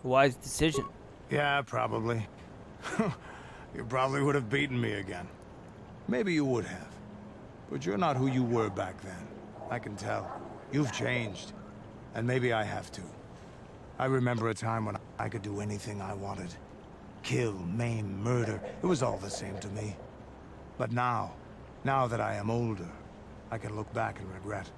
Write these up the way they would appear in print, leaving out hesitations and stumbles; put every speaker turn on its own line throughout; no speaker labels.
Wise decision.
Yeah, probably. You probably would have beaten me again. Maybe you would have. But you're not who you were back then. I can tell. You've changed. And maybe I have too. I remember a time when I could do anything I wanted. Kill, maim, murder. It was all the same to me. But now that I am older, I can look back and regret.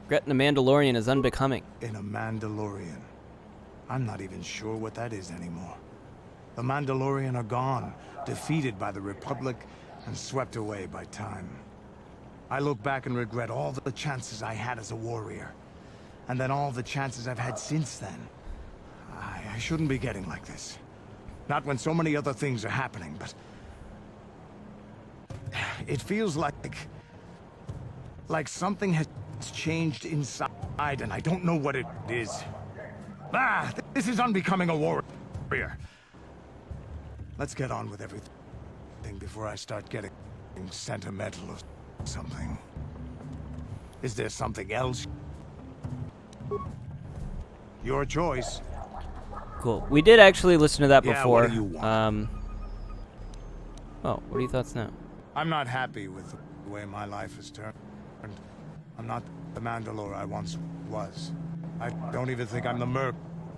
Regretting a Mandalorian is unbecoming.
In a Mandalorian. I'm not even sure what that is anymore. The Mandalorian are gone, defeated by the Republic and swept away by time. I look back and regret all the chances I had as a warrior. And then all the chances I've had since then. I shouldn't be getting like this. Not when so many other things are happening, but... It feels like something has changed inside, and I don't know what it is. This is unbecoming a warrior. Let's get on with everything before I start getting sentimental or something. Is there something else? Your choice.
Cool. We did actually listen to that
Yeah,
before.
what do you want?
Oh, what are your thoughts now?
I'm not happy with the way my life has turned. I'm not the Mandalore I once was. I don't even think I'm the merc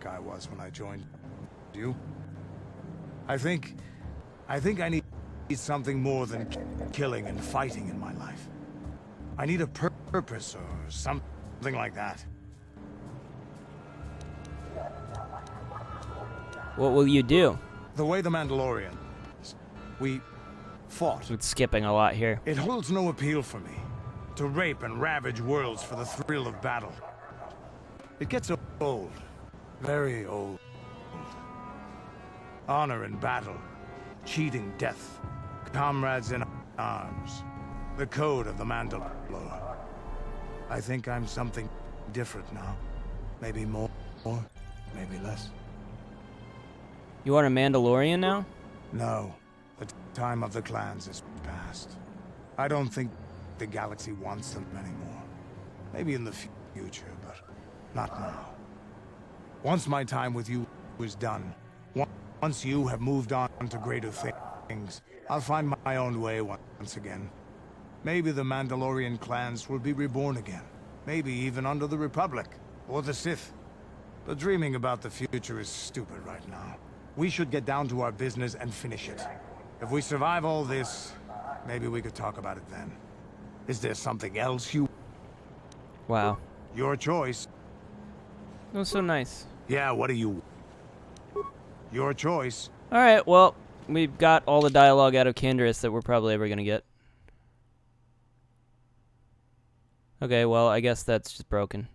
I was when I joined you. I think I need something more than killing and fighting in my life. I need a purpose or something like that.
What will you do?
The way the Mandalorians, we fought.
It's skipping a lot here.
It holds no appeal for me. To rape and ravage worlds for the thrill of battle. It gets old. Very old. Honor in battle. Cheating death. Comrades in arms. The code of the Mandalore. I think I'm something different now. Maybe more, maybe less.
You are a Mandalorian now?
No. The time of the clans is past. I don't think the galaxy wants them anymore. Maybe in the future, but not now. Once my time with you is done, once you have moved on to greater things, I'll find my own way once again. Maybe the Mandalorian clans will be reborn again. Maybe even under the Republic, or the Sith. But dreaming about the future is stupid right now. We should get down to our business and finish it. If we survive all this, maybe we could talk about it then. Is there something else you...
Wow.
Your choice.
That was so nice.
Yeah, what do you... Your choice.
Alright, well, we've got all the dialogue out of Canderous that we're probably ever gonna get. Okay, well, I guess that's just broken.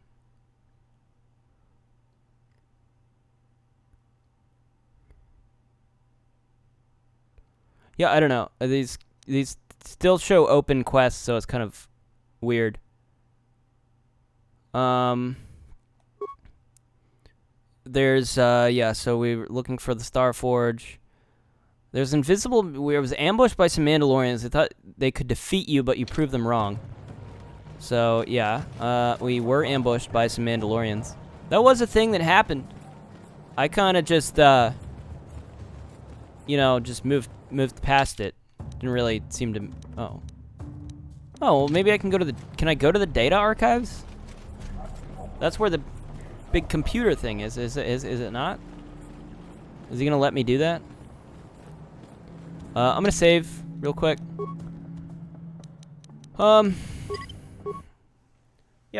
Yeah, I don't know. These still show open quests, so it's kind of weird. There's yeah, so we were looking for the Star Forge. There's invisible. We was ambushed by some Mandalorians. They thought they could defeat you, but you proved them wrong. So yeah, we were ambushed by some Mandalorians. That was a thing that happened. I kind of just you know, just moved past it. Didn't really seem to. Oh, well, maybe I can go to the. Can I go to the data archives? That's where the big computer thing is. Is it not? Is he gonna let me do that? I'm gonna save real quick. Yeah,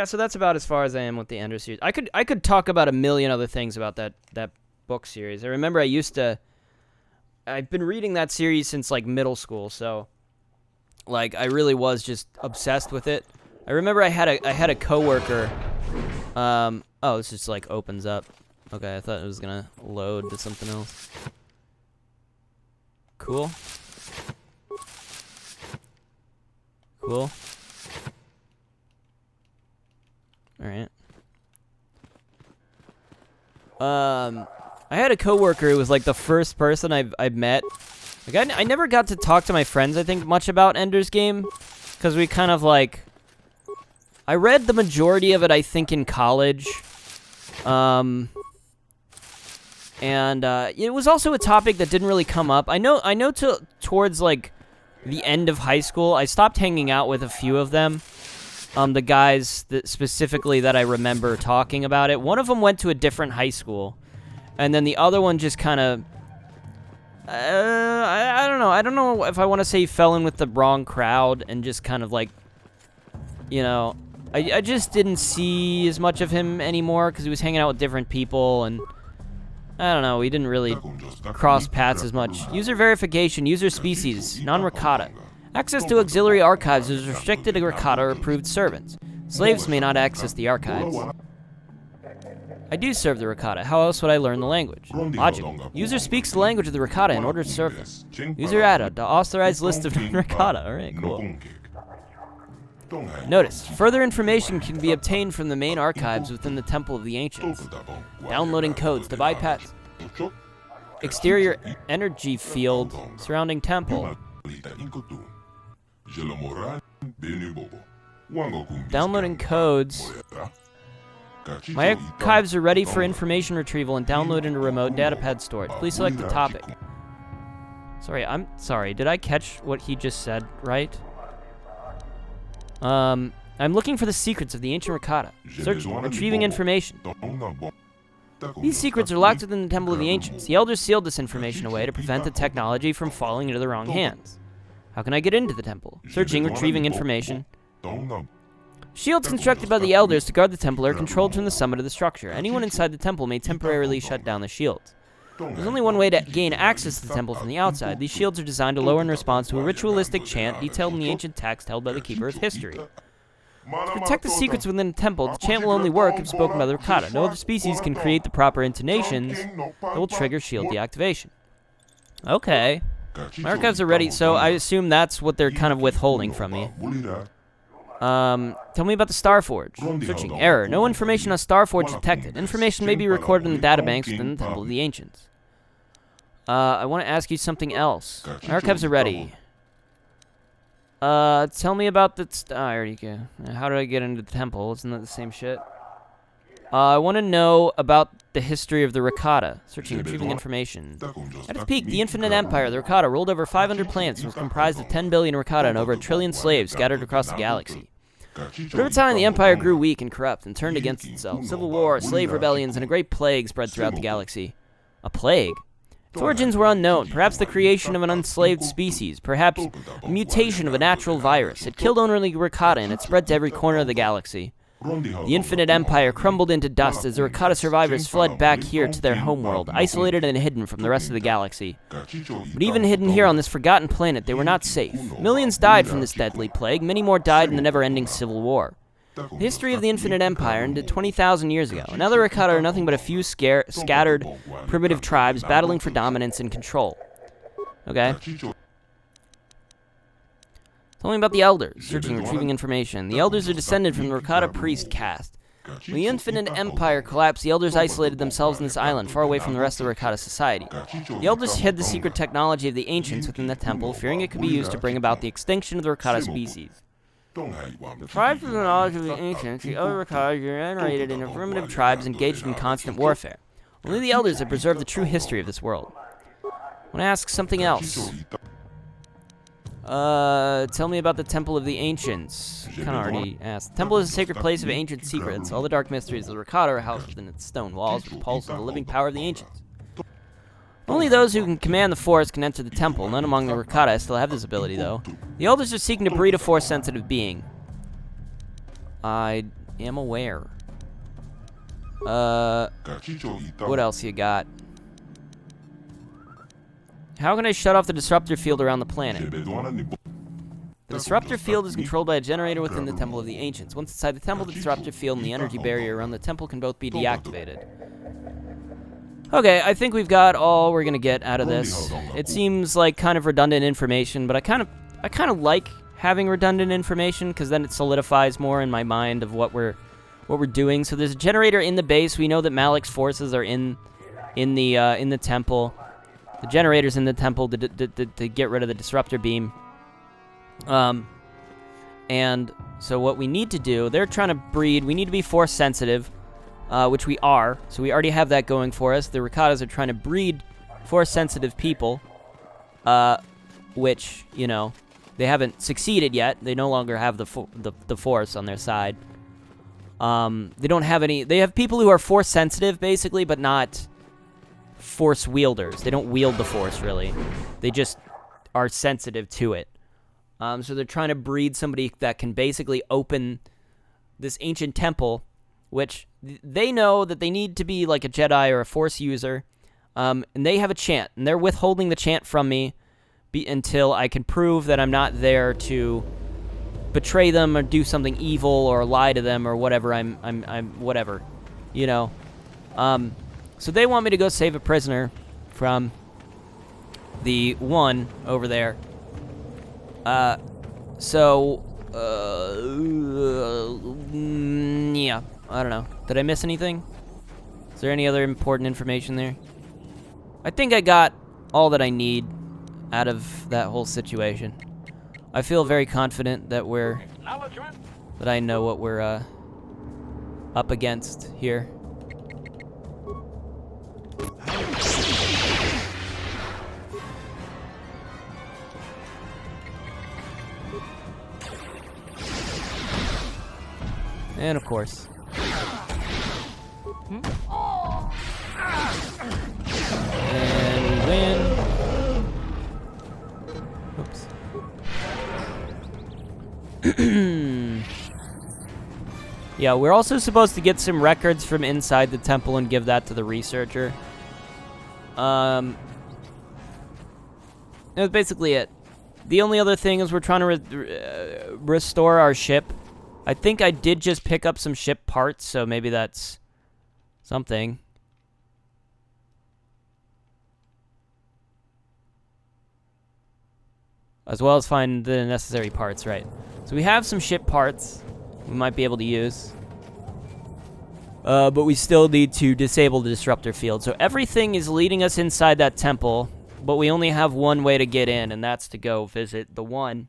so that's about as far as I am with the Ender series. I could talk about a million other things about that book series. I remember I've been reading that series since like middle school, so like I really was just obsessed with it. I remember I had a coworker. Oh, this just like opens up. Okay, I thought it was gonna load to something else. Cool. Cool. All right. I had a coworker who was like the first person I've met. Like I never got to talk to my friends, I think, much about Ender's Game, because we kind of like. I read the majority of it, I think, in college, And it was also a topic that didn't really come up. I know towards like the end of high school, I stopped hanging out with a few of them. The guys that specifically that I remember talking about it. One of them went to a different high school, and then the other one just kind of I don't know. I don't know if I want to say he fell in with the wrong crowd and just kind of like, you know, I just didn't see as much of him anymore because he was hanging out with different people, and I don't know, we didn't really cross paths as much. User verification, user species, non-Rakata. Access to auxiliary archives is restricted to Rakata or approved servants. Slaves may not access the archives. I do serve the Rakata. How else would I learn the language? Logical. User speaks the language of the Rakata in order to serve them. User added the authorized list of non-Rakata. Alright, cool. Notice, further information can be obtained from the main archives within the Temple of the Ancients. Downloading codes to bypass exterior energy field surrounding temple. Downloading codes. My archives are ready for information retrieval and download into remote datapad storage. Please select the topic. Sorry, I'm sorry. Did I catch what he just said, right? I'm looking for the secrets of the ancient Rakata. Searching, retrieving information. These secrets are locked within the Temple of the Ancients. The Elders sealed this information away to prevent the technology from falling into the wrong hands. How can I get into the temple? Searching, retrieving information. Shields constructed by the Elders to guard the temple are controlled from the summit of the structure. Anyone inside the temple may temporarily shut down the shields. There's only one way to gain access to the temple from the outside. These shields are designed to lower in response to a ritualistic chant detailed in the ancient text held by the Keeper of History. To protect the secrets within the temple, the chant will only work if spoken by the Rakata. No other species can create the proper intonations that will trigger shield deactivation. Okay. My archives are ready, so I assume that's what they're kind of withholding from me. Tell me about the Starforge. Searching. Error. No information on Starforge detected. Information may be recorded in the databanks within the Temple of the Ancients. I want to ask you something else. My archives are ready. Tell me about the... I already get... How do I get into the temple? Isn't that the same shit? I want to know about the history of the Rakata. Searching, retrieving information. At its peak, the Infinite Empire, the Rakata, ruled over 500 planets and was comprised of 10 billion Rakata and over 1 trillion slaves scattered across the galaxy. But over time, the Empire grew weak and corrupt and turned against itself. Civil war, slave rebellions, and a great plague spread throughout the galaxy. A plague? Its origins were unknown. Perhaps the creation of an unslaved species. Perhaps a mutation of a natural virus. It killed only Rakata and it spread to every corner of the galaxy. The Infinite Empire crumbled into dust as the Rakata survivors fled back here to their homeworld, isolated and hidden from the rest of the galaxy. But even hidden here on this forgotten planet, they were not safe. Millions died from this deadly plague, many more died in the never-ending civil war. The history of the Infinite Empire ended 20,000 years ago. Now the Rakata are nothing but a few scattered, primitive tribes battling for dominance and control. Okay. Tell me about the Elders. Searching, retrieving information. The Elders are descended from the Rakata priest caste. When the Infinite Empire collapsed, the Elders isolated themselves on this island, far away from the rest of the Rakata society. The Elders hid the secret technology of the Ancients within the temple, fearing it could be used to bring about the extinction of the Rakata species. Deprived of the knowledge of the Ancients, the other Rakata generated into primitive tribes engaged in constant warfare. Only the Elders have preserved the true history of this world. I want to ask something else. Tell me about the Temple of the Ancients. Kind of already asked. The temple is a sacred place of ancient secrets. All the dark mysteries of the Rakata are housed within its stone walls with the pulse of the living power of the Ancients. Only those who can command the Force can enter the temple. None among the Rakata still have this ability, though. The Elders are seeking to breed a Force-sensitive being. I am aware. What else you got? How can I shut off the disruptor field around the planet? The disruptor field is controlled by a generator within the Temple of the Ancients. Once inside the temple, the disruptor field and the energy barrier around the temple can both be deactivated. Okay, I think we've got all we're gonna get out of this. It seems like kind of redundant information, but I kind of like having redundant information because then it solidifies more in my mind of what we're doing. So there's a generator in the base. We know that Malik's forces are in the temple. The generator's in the temple to get rid of the disruptor beam. And so what we need to do, they're trying to breed, we need to be Force sensitive. which we are. So we already have that going for us. The Rakatas are trying to breed Force-sensitive people, which, you know, they haven't succeeded yet. They no longer have the Force on their side. They don't have any... They have people who are Force-sensitive, basically, but not Force wielders. They don't wield the Force, really. They just are sensitive to it. So they're trying to breed somebody that can basically open this ancient temple, which they know that they need to be like a Jedi or a Force user, and they have a chant, and they're withholding the chant from me until I can prove that I'm not there to betray them or do something evil or lie to them or whatever. I'm whatever, you know. So they want me to go save a prisoner from the one over there. Yeah, I don't know. Did I miss anything? Is there any other important information there? I think I got all that I need out of that whole situation. I feel very confident that that I know what we're up against here. And of course. And we win. Oops. Yeah, we're also supposed to get some records from inside the temple and give that to the researcher. That was basically it. The only other thing is we're trying to restore our ship. I think I did just pick up some ship parts, so maybe that's something. As well as find the necessary parts, right. So we have some ship parts we might be able to use. But we still need to disable the disruptor field. So everything is leading us inside that temple, but we only have one way to get in, and that's to go visit the One.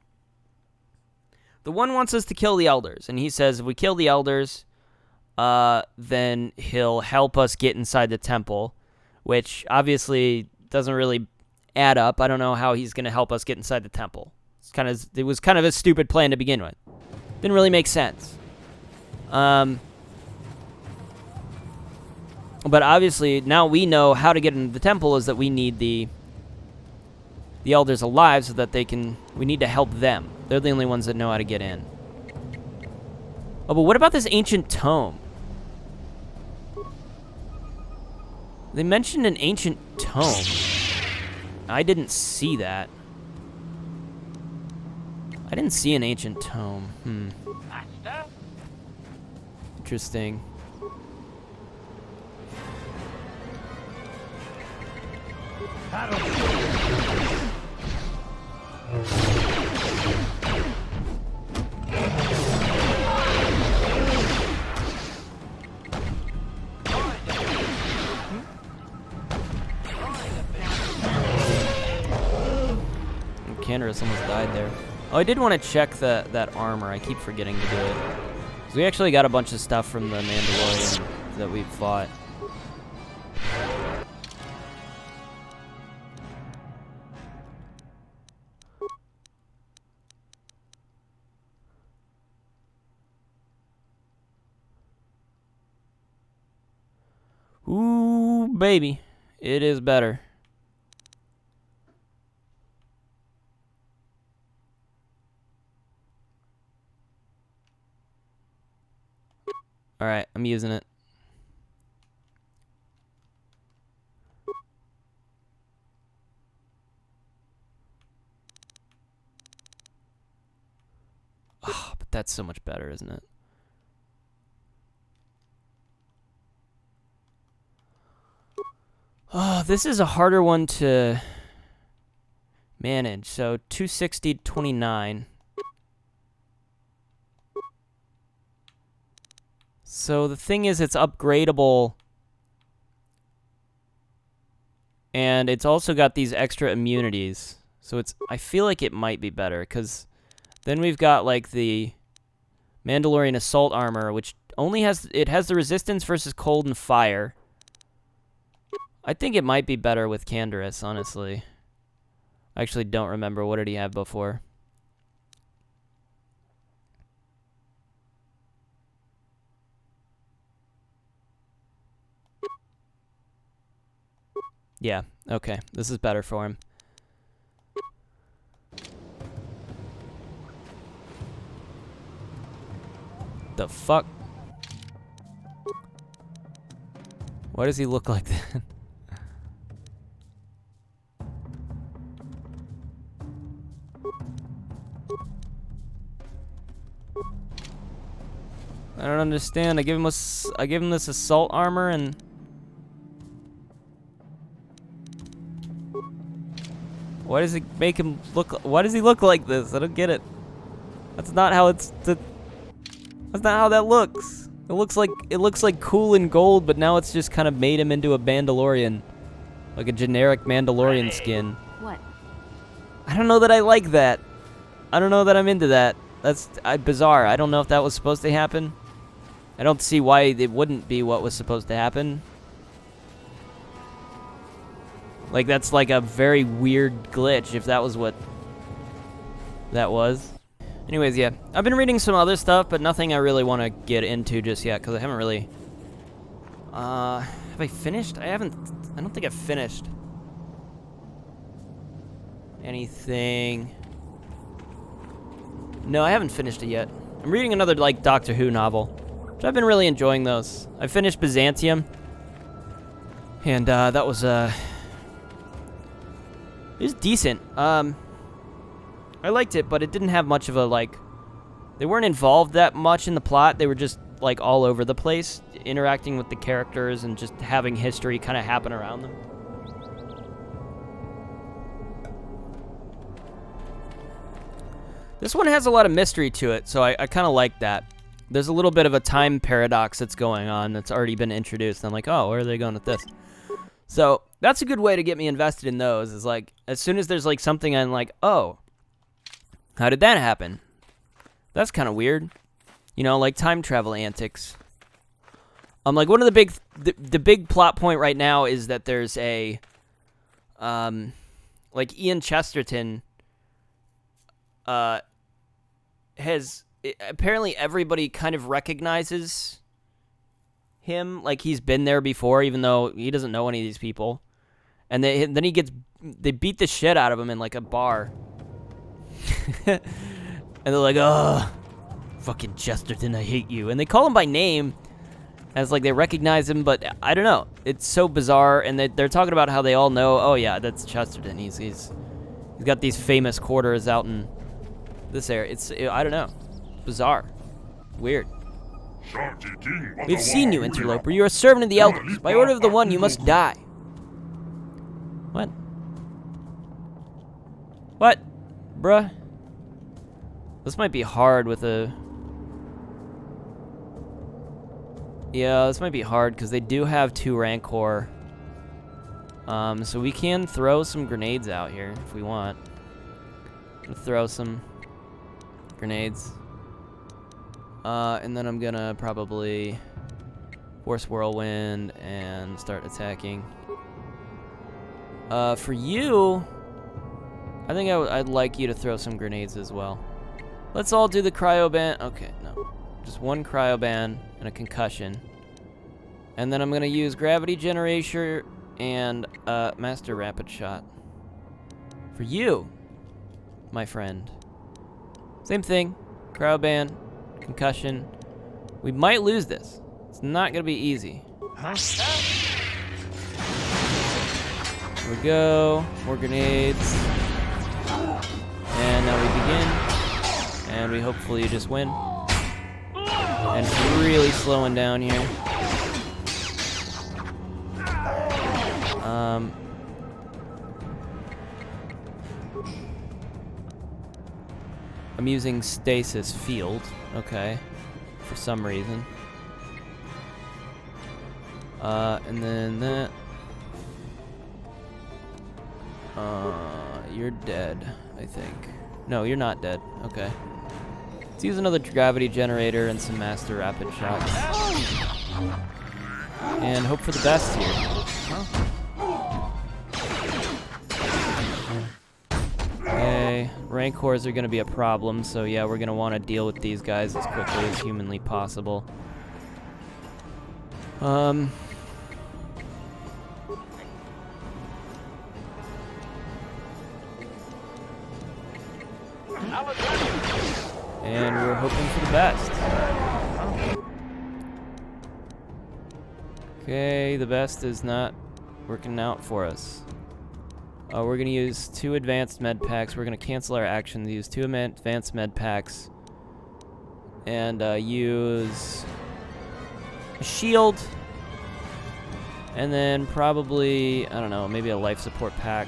The One wants us to kill the Elders, and he says if we kill the Elders, then he'll help us get inside the temple, which obviously doesn't really add up. I don't know how he's going to help us get inside the temple. It was kind of a stupid plan to begin with. Didn't really make sense. But obviously, now we know how to get into the temple is that we need the Elders alive so that we need to help them. They're the only ones that know how to get in. Oh, but what about this ancient tome? They mentioned an ancient tome. I didn't see that. I didn't see an ancient tome. Interesting. Canderous almost died there. Oh, I did want to check that armor. I keep forgetting to do it. So we actually got a bunch of stuff from the Mandalorian that we fought. Ooh, baby. It is better. Alright, I'm using it. Oh, but that's so much better, isn't it? Oh, this is a harder one to manage. So 260, 29. So the thing is, it's upgradable, and it's also got these extra immunities. So I feel like it might be better, because then we've got like the Mandalorian assault armor, which it has the resistance versus cold and fire. I think it might be better with Canderous, honestly. I actually don't remember. What did he have before? Yeah, okay. This is better for him. The fuck? Why does he look like that? I don't understand. I give him this assault armor and why does it make him look? Why does he look like this? I don't get it. That's not how it's. That's not how that looks. It looks like cool and gold, but now it's just kind of made him into a Mandalorian, like a generic Mandalorian skin.
What?
I don't know that I like that. I don't know that I'm into that. That's bizarre. I don't know if that was supposed to happen. I don't see why it wouldn't be what was supposed to happen. Like, that's like a very weird glitch if that was what that was. Anyways, yeah. I've been reading some other stuff, but nothing I really want to get into just yet, because I haven't really... have I finished? I don't think I've finished anything. No, I haven't finished it yet. I'm reading another, like, Doctor Who novel, which I've been really enjoying those. I finished Byzantium, and, that was, it was decent. I liked it, but it didn't have much of a, like... They weren't involved that much in the plot. They were just, like, all over the place, interacting with the characters and just having history kind of happen around them. This one has a lot of mystery to it, so I kind of like that. There's a little bit of a time paradox that's going on that's already been introduced. I'm like, oh, where are they going with this? So that's a good way to get me invested in those, is like, as soon as there's like something I'm like, oh, how did that happen? That's kind of weird. You know, like time travel antics. Like one of the big plot point right now is that there's a, like Ian Chesterton, apparently everybody kind of recognizes him, like he's been there before, even though he doesn't know any of these people. And then they beat the shit out of him in like a bar. And they're like, oh, fucking Chesterton, I hate you. And they call him by name as like they recognize him, but I don't know. It's so bizarre, and they're talking about how they all know, oh yeah, that's Chesterton. He's got these famous quarters out in this area. I don't know. Bizarre. Weird. We've seen you, interloper. You are a servant of the elders. By order of the One, you must die. What? What? Bruh? This might be hard with a... Yeah, this might be hard, because they do have 2 Rancor. So we can throw some grenades out here, if we want. Throw some grenades. And then I'm gonna probably force Whirlwind and start attacking. For you, I think I'd like you to throw some grenades as well. Let's all do the cryoban. Okay, no. Just 1 cryoban and a concussion. And then I'm gonna use gravity generator and master rapid shot. For you, my friend. Same thing. Cryoban, concussion. We might lose this. It's not gonna be easy. Here we go. More grenades. And now we begin. And we hopefully just win. And it's really slowing down here. I'm using stasis field, okay, for some reason. And then that. You're dead, I think. No, you're not dead. Okay. Let's use another gravity generator and some master rapid shots. And hope for the best here. Okay, Rancors are going to be a problem, so yeah, we're going to want to deal with these guys as quickly as humanly possible. And we're hoping for the best. Okay, the best is not working out for us. We're going to use 2 advanced med packs. We're going to cancel our actions, use 2 advanced med packs, and use a shield, and then probably, I don't know, maybe a life support pack.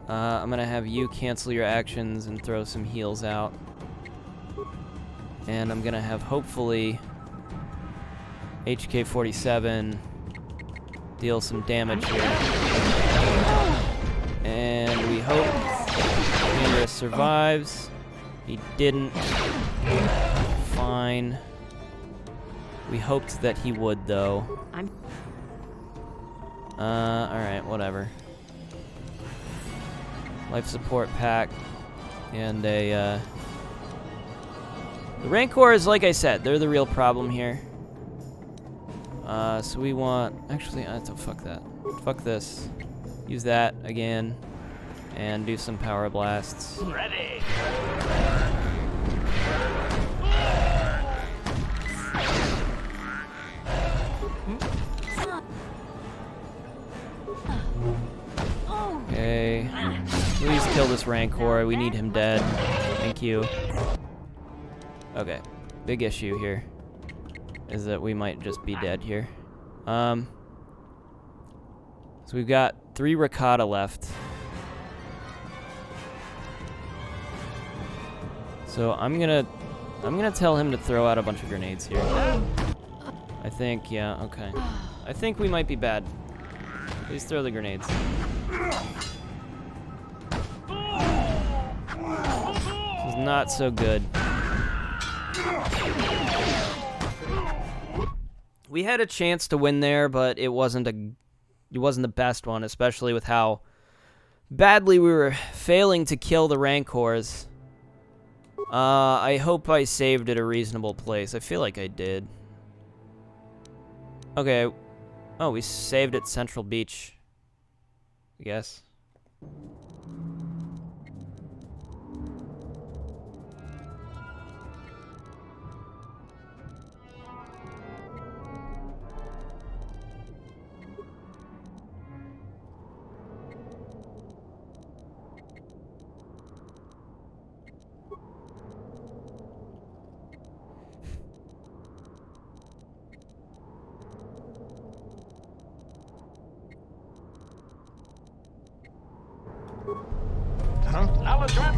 I'm going to have you cancel your actions and throw some heals out. And I'm going to have, hopefully, HK-47 deal some damage here. And we hope Commander survives. He didn't. Fine. We hoped that he would, though. Alright, whatever. Life support pack. And a, the Rancors, like I said, they're the real problem here. So we want... Actually, fuck that. Fuck this. Use that again. And do some power blasts.
Ready.
Okay. Please kill this Rancor. We need him dead. Thank you. Okay. Big issue here is that we might just be dead here. So we've got 3 Rakata left. So I'm gonna tell him to throw out a bunch of grenades here. I think, yeah, okay. I think we might be bad. Please throw the grenades. This is not so good. We had a chance to win there, but it wasn't the best one, especially with how badly we were failing to kill the Rancors. I hope I saved at a reasonable place. I feel like I did. Okay. Oh, we saved at Central Beach, I guess.
Now let's run.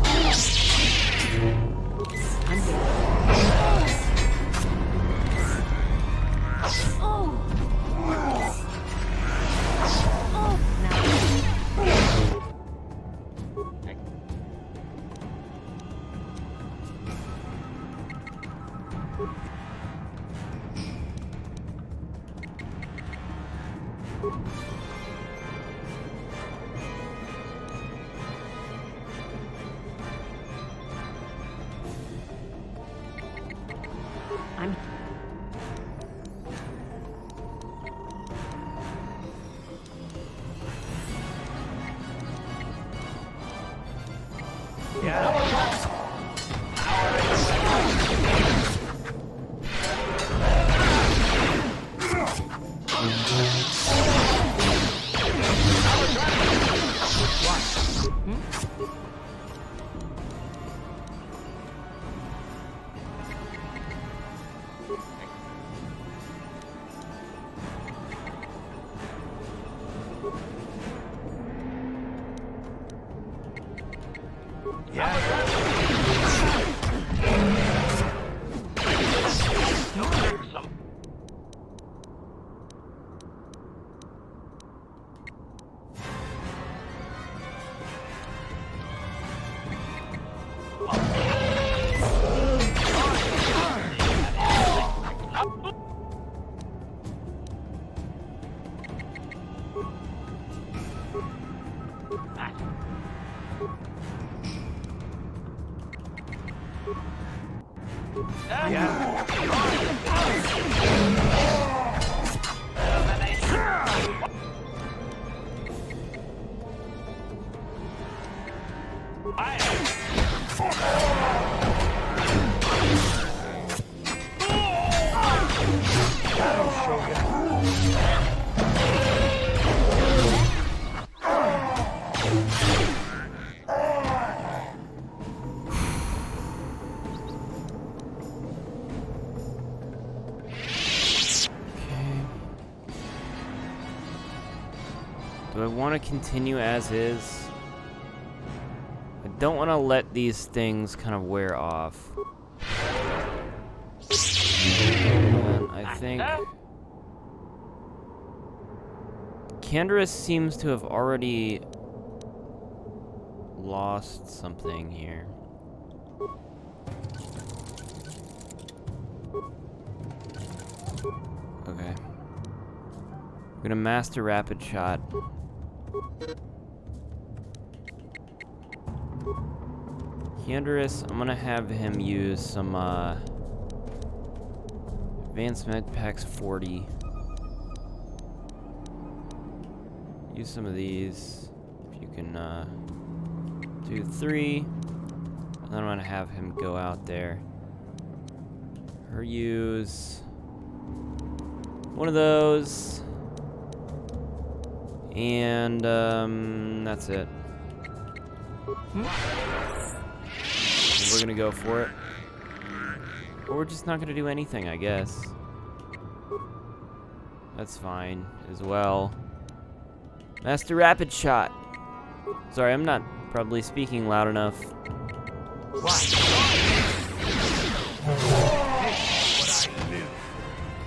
Do I want to continue as is? I don't want to let these things kind of wear off. And I think Canderous seems to have already lost something here. Okay. I'm gonna master rapid shot. Canderous, I'm gonna have him use some advanced med packs 40. Use some of these. If you can do 3. And then I'm gonna have him go out there. Her use one of those. And that's it. We're gonna go for it. Or we're just not gonna do anything, I guess. That's fine as well. Master Rapid Shot. Sorry, I'm not probably speaking loud enough.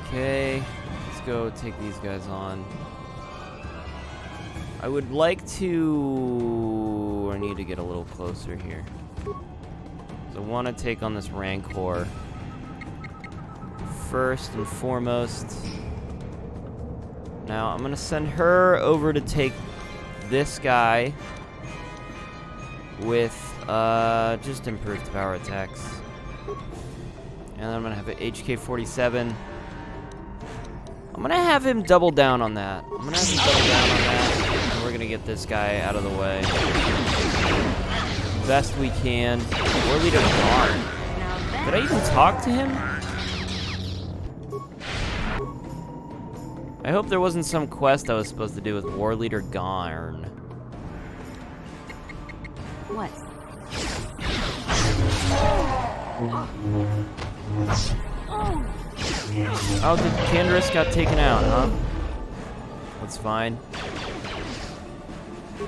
Okay, let's go take these guys on. I would like to... I need to get a little closer here. So I want to take on this Rancor first and foremost. Now I'm going to send her over to take this guy with just improved power attacks. And then I'm going to have an HK-47. I'm going to have him double down on that. I'm going to have him double down on that. And we're going to get this guy out of the way. Best we can. War Leader Garn. Did I even talk to him? I hope there wasn't some quest I was supposed to do with War Leader Garn.
What?
Oh, did Canderous got taken out, huh? That's fine.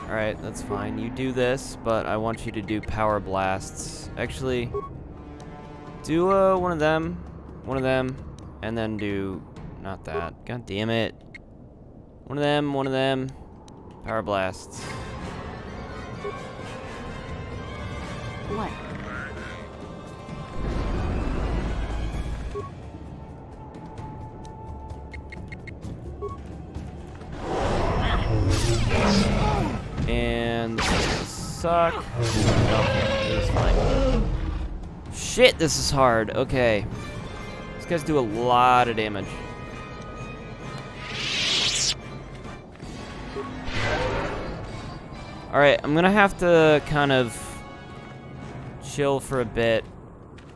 Alright, that's fine. You do this, but I want you to do power blasts. Actually, do one of them, and then do... not that. God damn it. One of them. Power blasts.
What?
And this is gonna suck. Okay, it was fine. Shit, this is hard. Okay. These guys do a lot of damage. Alright, I'm gonna have to kind of chill for a bit,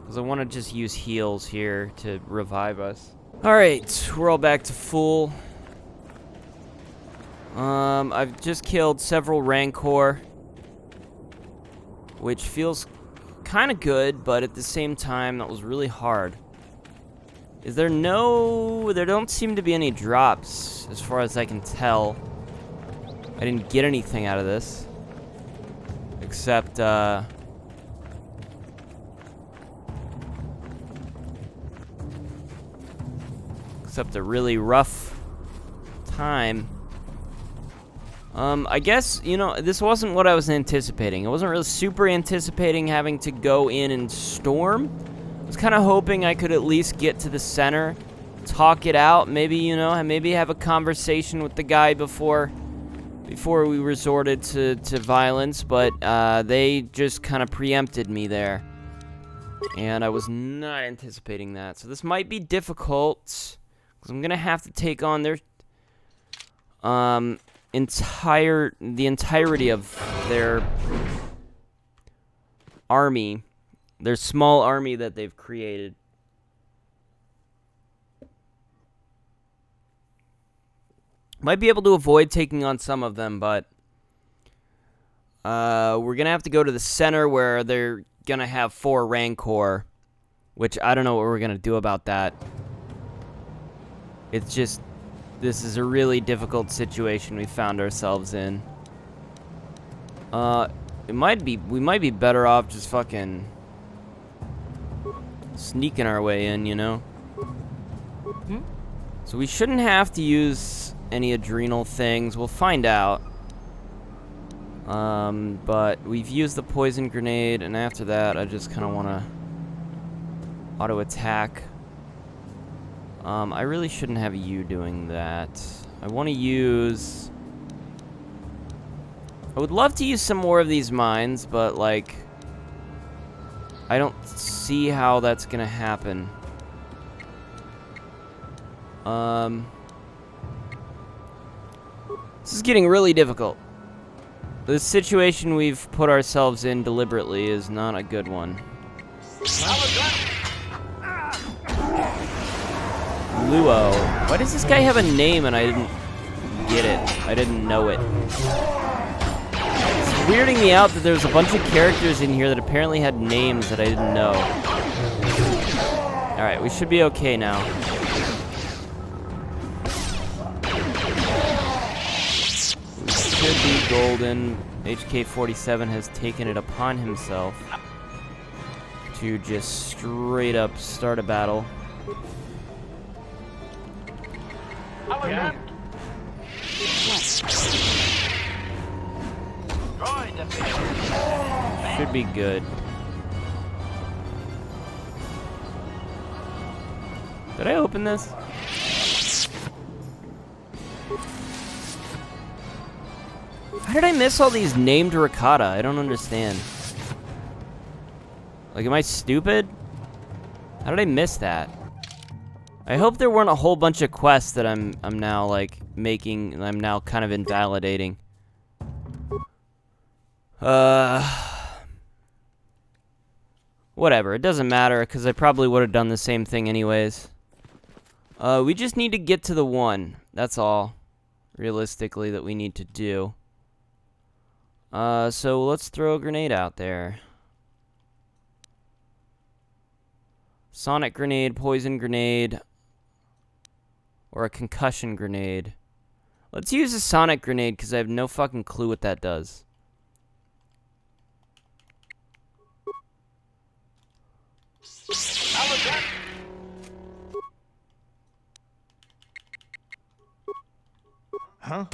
because I want to just use heals here to revive us. Alright, we're all back to full. I've just killed several Rancor, which feels kind of good, but at the same time, that was really hard. There don't seem to be any drops, as far as I can tell. I didn't get anything out of this. Except, except a really rough time. I guess, you know, this wasn't what I was anticipating. I wasn't really super anticipating having to go in and storm. I was kind of hoping I could at least get to the center, talk it out, maybe, you know, maybe have a conversation with the guy before we resorted to violence, but they just kind of preempted me there. And I was not anticipating that. So this might be difficult. Because I'm going to have to take on their... the entirety of their... army. Their small army that they've created. Might be able to avoid taking on some of them, but... we're going to have to go to the center where they're going to have 4 Rancor. Which, I don't know what we're going to do about that. It's just... This is a really difficult situation we found ourselves in. We might be better off just fucking... sneaking our way in, you know? So we shouldn't have to use any adrenal things. We'll find out. But we've used the poison grenade, and after that, I just kind of want to auto-attack. I really shouldn't have you doing that. I want to use... I would love to use some more of these mines, but, like... I don't see how that's gonna happen. This is getting really difficult. The situation we've put ourselves in deliberately is not a good one. Luo. Why does this guy have a name and I didn't get it? I didn't know it. It's weirding me out that there's a bunch of characters in here that apparently had names that I didn't know. Alright, we should be okay now. We should be golden. HK-47 has taken it upon himself to just straight up start a battle.
Yeah.
Should be good. Did I open this? How did I miss all these named Ricotta? I don't understand. Like, am I stupid? How did I miss that? I hope there weren't a whole bunch of quests that I'm now, like, making, and I'm now kind of invalidating. Whatever, it doesn't matter, because I probably would have done the same thing anyways. We just need to get to the 1. That's all, realistically, that we need to do. So let's throw a grenade out there. Sonic grenade, poison grenade, or a concussion grenade. Let's use a sonic grenade, because I have no fucking clue what that does.
Huh?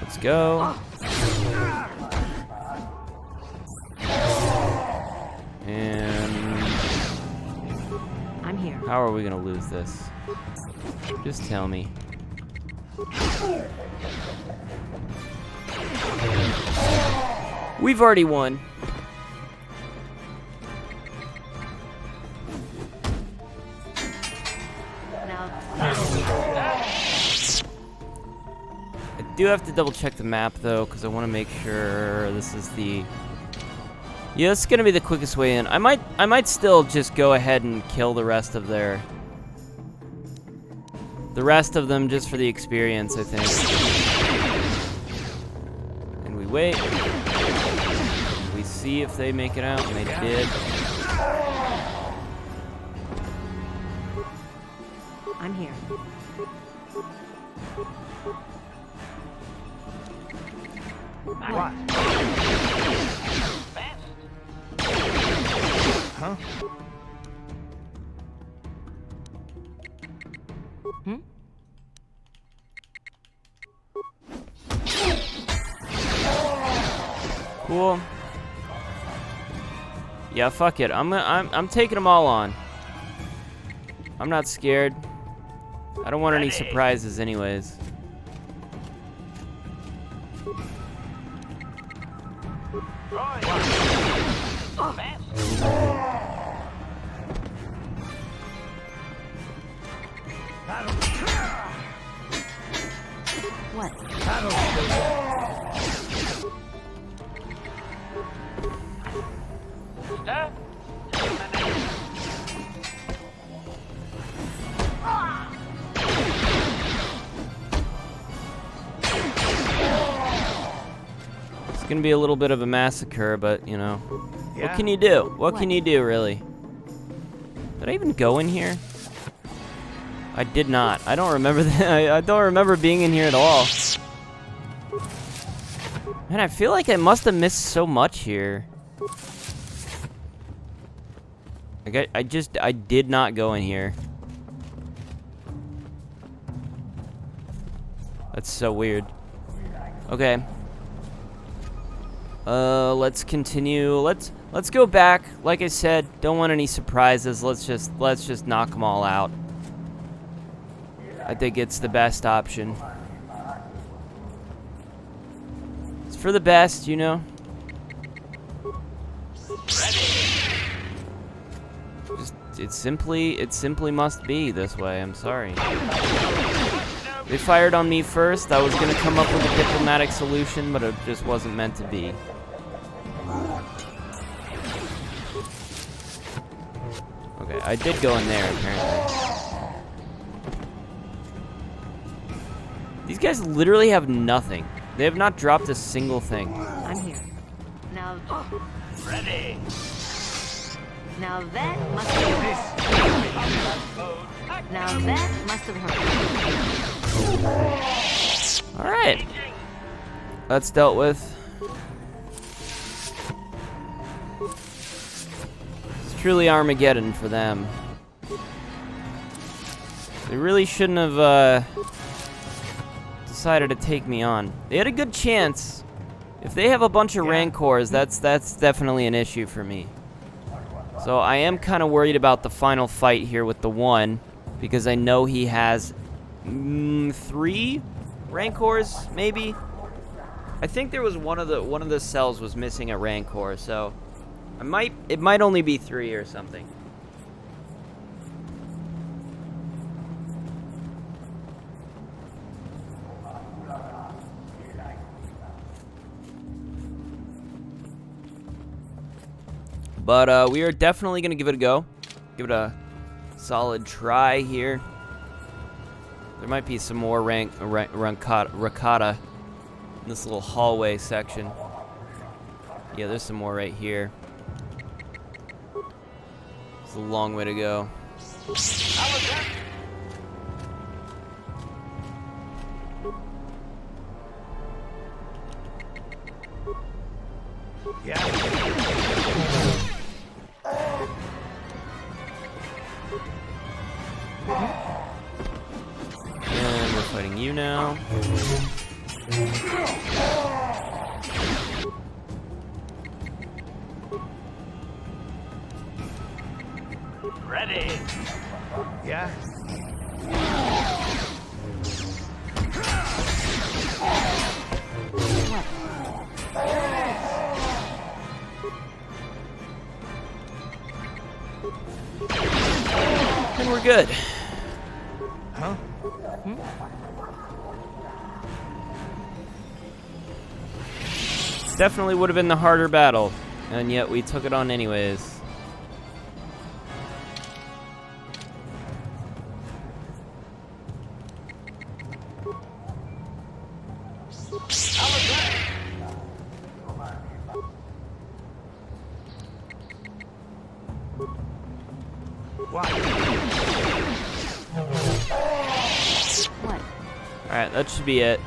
Let's go. And
I'm here.
how are we gonna lose this? Just tell me. We've already won. I do have to double check the map though, because I want to make sure this is the... Yeah, this is gonna be the quickest way in. I might still just go ahead and kill the rest of them just for the experience, I think. And we wait. We see if they make it out, and they did.
I'm here.
What? Huh?
Cool. Yeah, fuck it. I'm taking them all on. I'm not scared. I don't want any surprises anyways.
What?
It's gonna be a little bit of a massacre, but you know,
Yeah?
what can you do? What can you do, really? Did I even go in here? I did not. I don't remember that. I don't remember being in here at all. Man, I feel like I must have missed so much here. I did not go in here. That's so weird. Okay. Let's continue. Let's go back. Like I said, don't want any surprises. Let's just knock them all out. I think it's the best option. It's for the best, you know. It simply must be this way. I'm sorry. They fired on me first. I was gonna come up with a diplomatic solution, but it just wasn't meant to be. Okay, I did go in there apparently. These guys literally have nothing. They have not dropped a single thing.
I'm here. Now.
Ready.
Now that must have hurt. Now that must have hurt.
All right, that's dealt with. It's truly Armageddon for them. They really shouldn't have decided to take me on. They had a good chance. If they have a bunch of Rancors, that's definitely an issue for me. So I am kind of worried about the final fight here with the one, because I know he has 3 Rancors, maybe. I think there was one of the cells was missing a Rancor, so it might only be 3 or something. But we are definitely gonna give it a go. Give it a solid try here. There might be some more Rakata in this little hallway section. Yeah, there's some more right here. It's a long way to go. And we're fighting you now.
Ready.
Yeah?
And we're good.
Huh?
Definitely would have been the harder battle, and yet we took it on anyways.
What?
Alright, that should be it.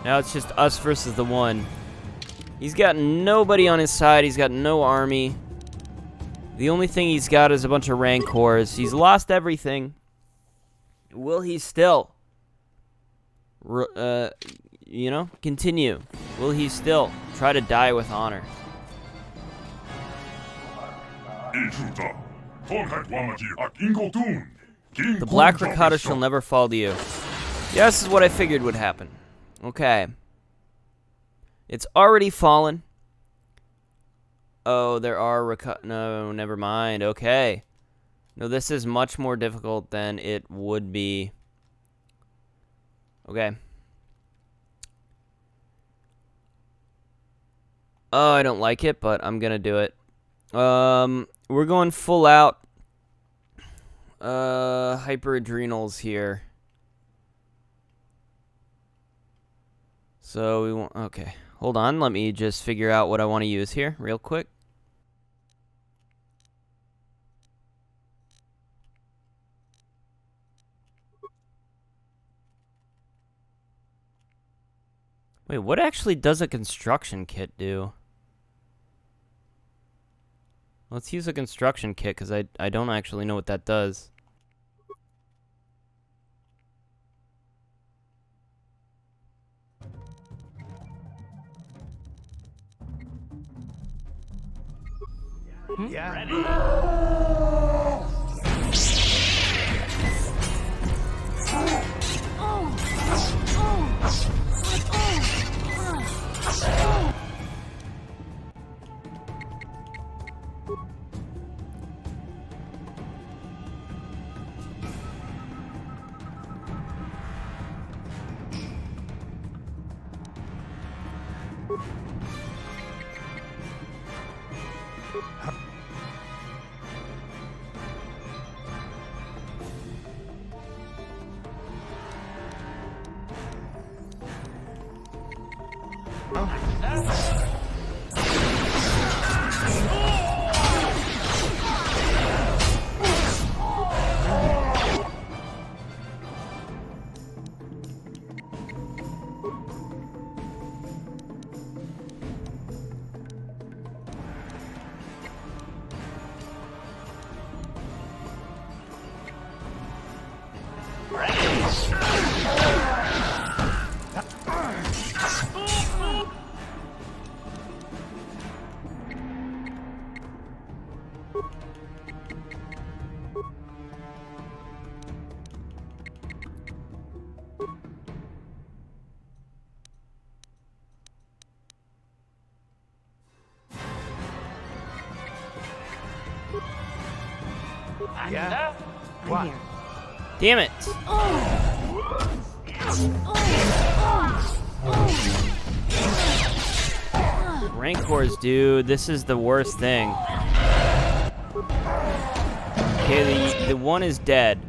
Now it's just us versus the one. He's got nobody on his side. He's got no army. The only thing he's got is a bunch of Rancors. He's lost everything. Will he still, continue? Will he still try to die with honor? The Black Rakata shall never fall to you. Yeah, this is what I figured would happen. Okay. It's already fallen. Oh, there are no, never mind. Okay. No, this is much more difficult than it would be. Okay. Oh, I don't like it, but I'm gonna do it. We're going full out. Hyperadrenals here. So we want. Okay, hold on. Let me just figure out what I want to use here, real quick. Wait, what actually does a construction kit do? Let's use a construction kit, because I don't actually know what that does.
Yeah.
Ready.
Yeah.
I'm
What?
here.
Damn it! Rancors, dude, this is the worst thing. Okay, the one is dead,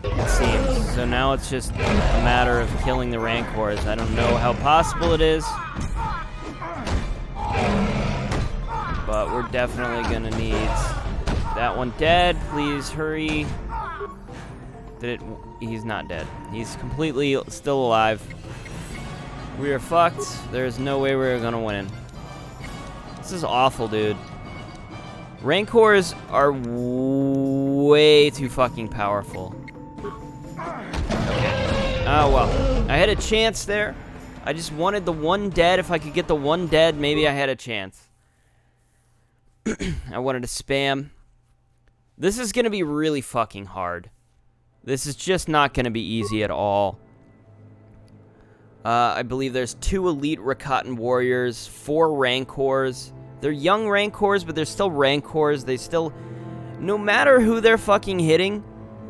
it seems. So now it's just a matter of killing the Rancors. I don't know how possible it is, but we're definitely gonna need that one dead. Please hurry. He's not dead. He's completely still alive. We are fucked. There's no way we're gonna win. This is awful, dude. Rancors are way too fucking powerful. Okay. Oh, well. I had a chance there. I just wanted the one dead. If I could get the one dead, maybe I had a chance. I wanted to spam. This is gonna be really fucking hard. This is just not gonna be easy at all. I believe there's 2 elite Rakatan warriors, 4 Rancors. They're young Rancors, but they're still Rancors. They still, no matter who they're fucking hitting,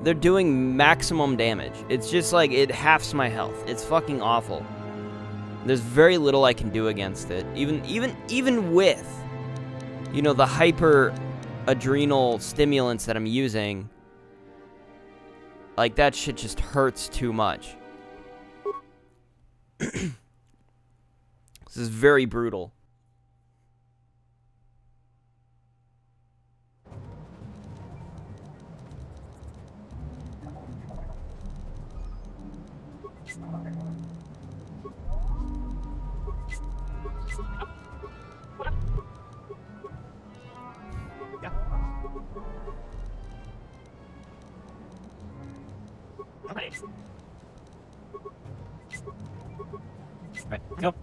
they're doing maximum damage. It's just like, it halves my health. It's fucking awful. There's very little I can do against it. Even with, you know, the hyper adrenal stimulants that I'm using, like, that shit just hurts too much. This is very brutal.
Ready.
Right, go.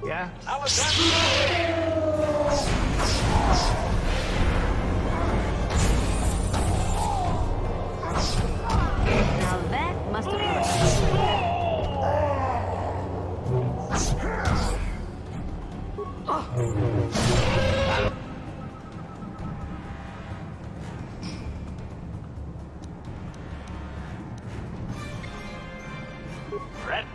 Yeah?
Now that must have hurt.
Red.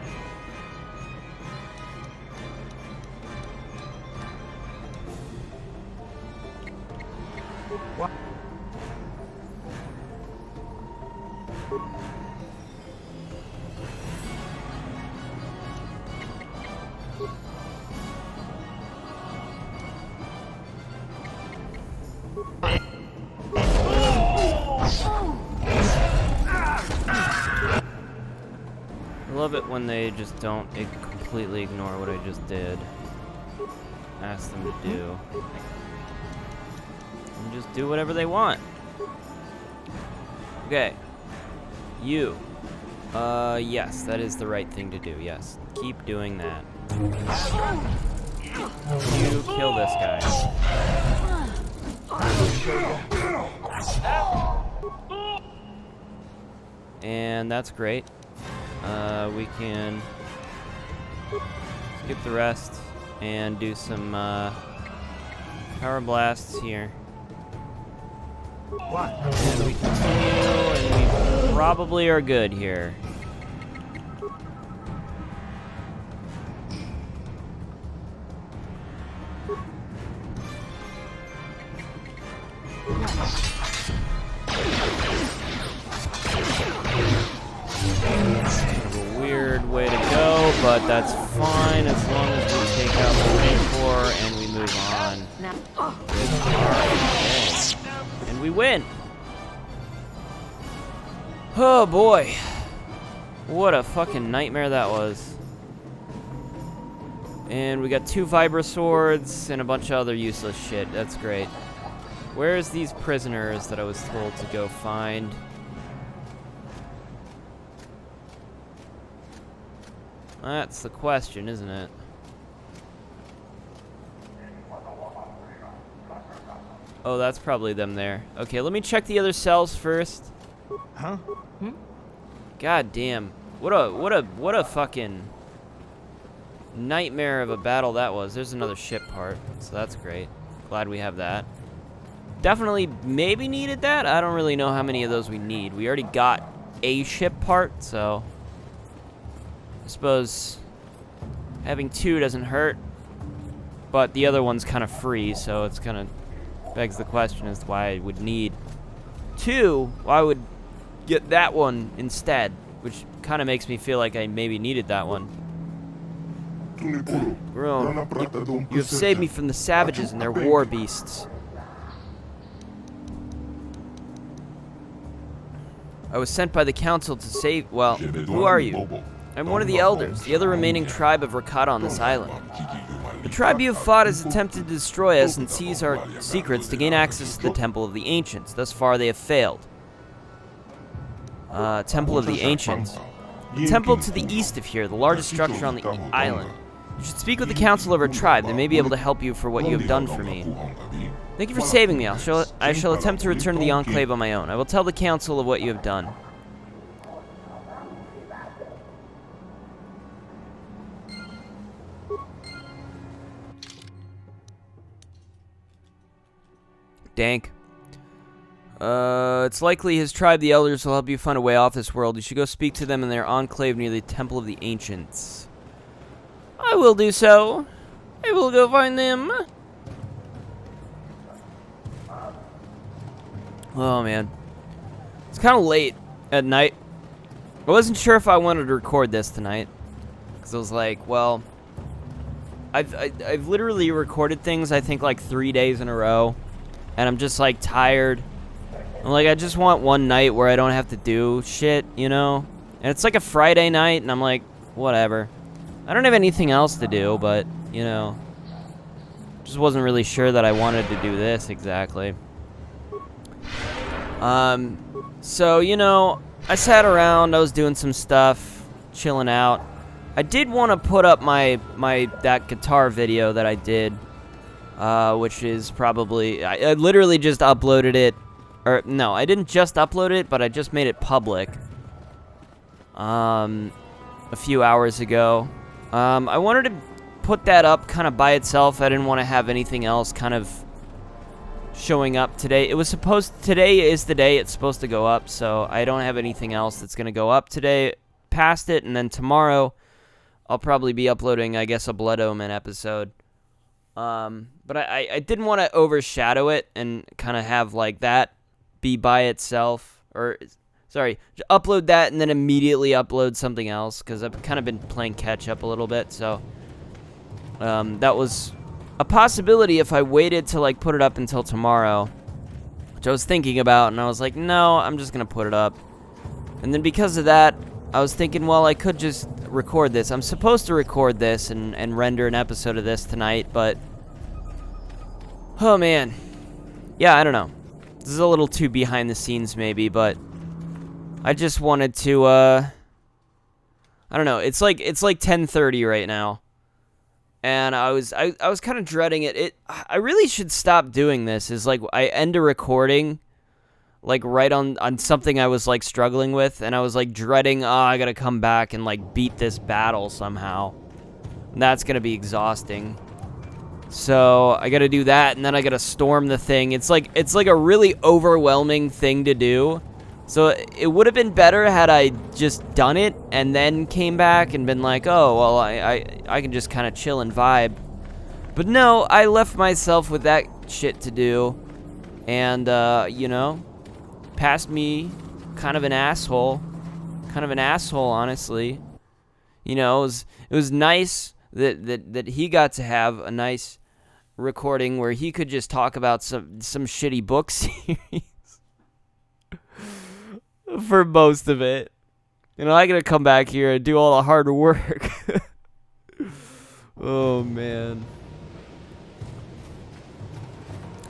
I love it when they just don't completely ignore what I just did. Ask them to do. And just do whatever they want. Okay. You. Yes, that is the right thing to do, yes. Keep doing that. You kill this guy. And that's great. We can skip the rest and do some power blasts here.
What?
And we continue, and we probably are good here. Way to go, but that's fine as long as we take out the Rancor and we move on.
Now,
Okay. And we win. Oh boy. What a fucking nightmare that was. And we got 2 Vibra swords and a bunch of other useless shit. That's great. Where's these prisoners that I was told to go find? That's the question, isn't it? Oh, that's probably them there. Okay, let me check the other cells first.
Huh?
God damn. What a fucking nightmare of a battle that was. There's another ship part, so that's great. Glad we have that. Definitely maybe needed that. I don't really know how many of those we need. We already got a ship part, so I suppose having 2 doesn't hurt, but the other one's kind of free, so it's kind of begs the question as to why I would need 2. Why I would get that one instead, which kind of makes me feel like I maybe needed that one. Grown, you have saved me from the savages and their war beasts. I was sent by the council to save. Well, who are you? I'm one of the elders, the other remaining tribe of Rakata on this island. The tribe you have fought has attempted to destroy us and seize our secrets to gain access to the Temple of the Ancients. Thus far, they have failed. Temple of the Ancients. The temple to the east of here, the largest structure on the island. You should speak with the council of our tribe. They may be able to help you for what you have done for me. Thank you for saving me. I shall attempt to return to the Enclave on my own. I will tell the council of what you have done. Dank. It's likely his tribe, the Elders, will help you find a way off this world. You should go speak to them in their enclave near the Temple of the Ancients. I will do so. I will go find them. Oh, man. It's kind of late at night. I wasn't sure if I wanted to record this tonight. Because I was like, well, I've literally recorded things, I think, like 3 days in a row. And I'm just, like, tired. I'm like, I just want one night where I don't have to do shit, you know? And it's like a Friday night, and I'm like, whatever. I don't have anything else to do, but, you know. Just Just wasn't really sure that I wanted to do this exactly. So, you know, I sat around, I was doing some stuff, chilling out. I did want to put up that guitar video that I did, which is probably, I literally just uploaded it, or no, I didn't just upload it, but I just made it public, a few hours ago. I wanted to put that up kind of by itself. I didn't want to have anything else kind of showing up today. Today is the day it's supposed to go up, so I don't have anything else that's going to go up today past it, and then tomorrow I'll probably be uploading, I guess, a Blood Omen episode. But I didn't want to overshadow it and kind of have, like, that be by itself, or, sorry, upload that and then immediately upload something else, because I've kind of been playing catch-up a little bit, so, that was a possibility if I waited to, like, put it up until tomorrow, which I was thinking about, and I was like, no, I'm just gonna put it up. And then because of that, I was thinking, well, I could just record this. I'm supposed to record this and render an episode of this tonight, but oh man, yeah, I don't know. This is a little too behind the scenes maybe, but I just wanted to I don't know. It's like 10:30 right now, and I was kind of dreading it. I really should stop doing this. Is like I end a recording like right on something I was like struggling with, and I was like dreading, oh, I gotta come back and like beat this battle somehow. And that's gonna be exhausting. So I gotta do that, and then I gotta storm the thing. It's like a really overwhelming thing to do. So it would have been better had I just done it and then came back and been like, oh, well, I can just kind of chill and vibe. But no, I left myself with that shit to do. And, you know, past me, kind of an asshole. Kind of an asshole, honestly. You know, it was nice that he got to have a nice recording where he could just talk about some shitty book series. For most of it. You know, I gotta come back here and do all the hard work. Oh, man.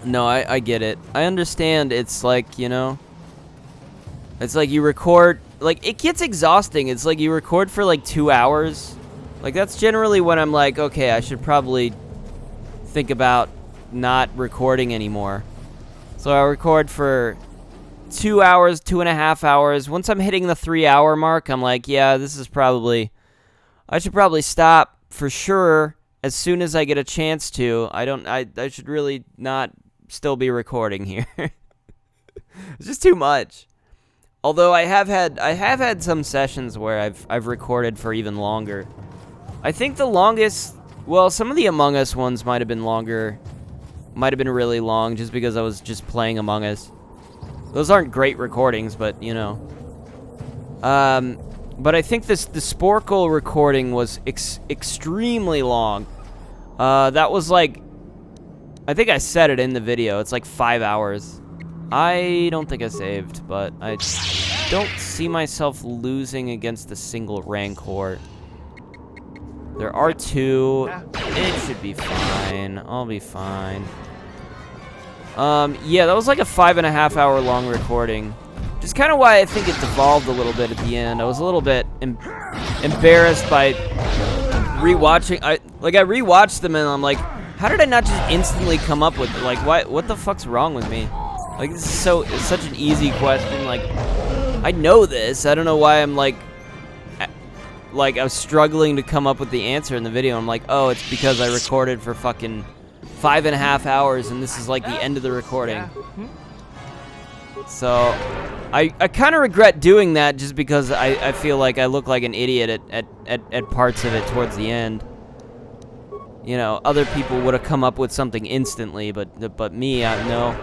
No, I get it. I understand it's like, you know, it's like you record, like, it gets exhausting. It's like you record for like 2 hours. Like, that's generally when I'm like, okay, I should probably think about not recording anymore. So I record for 2 hours, 2.5 hours. Once I'm hitting the 3-hour mark, I'm like, yeah, this is probably, I should probably stop for sure as soon as I get a chance to. I should really not still be recording here. It's just too much. Although I have had some sessions where I've recorded for even longer. I think the longest, well, some of the Among Us ones might have been longer, might have been really long just because I was just playing Among Us. Those aren't great recordings, but, you know. But I think the Sporkle recording was extremely long. That was like, I think I said it in the video. It's like 5 hours. I don't think I saved, but I don't see myself losing against a single Rancor. There are 2. It should be fine. I'll be fine. Yeah, that was like a 5.5 hour long recording. Just kind of why I think it devolved a little bit at the end. I was a little bit embarrassed by rewatching. I rewatched them and I'm like, how did I not just instantly come up with it? Like, what the fuck's wrong with me? Like, this is it's such an easy question. Like, I know this. I don't know why I'm like I was struggling to come up with the answer in the video. I'm like, oh, it's because I recorded for fucking 5.5 hours, and this is like the end of the recording. So, I kind of regret doing that just because I feel like I look like an idiot at parts of it towards the end. You know, other people would have come up with something instantly, but me, no.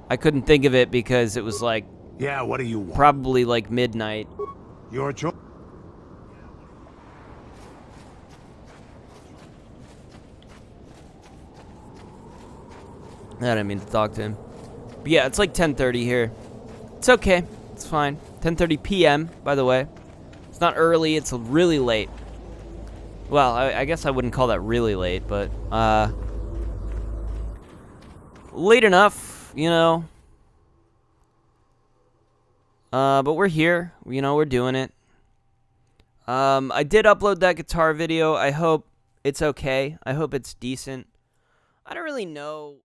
I couldn't think of it because it was like,
yeah, what do you want?
Probably like midnight.
Your choice.
I didn't mean to talk to him. But yeah, it's like 10:30 here. It's okay. It's fine. 10:30 p.m., by the way. It's not early. It's really late. Well, I guess I wouldn't call that really late, but, late enough, you know. But we're here. You know, we're doing it. I did upload that guitar video. I hope it's okay. I hope it's decent. I don't really know.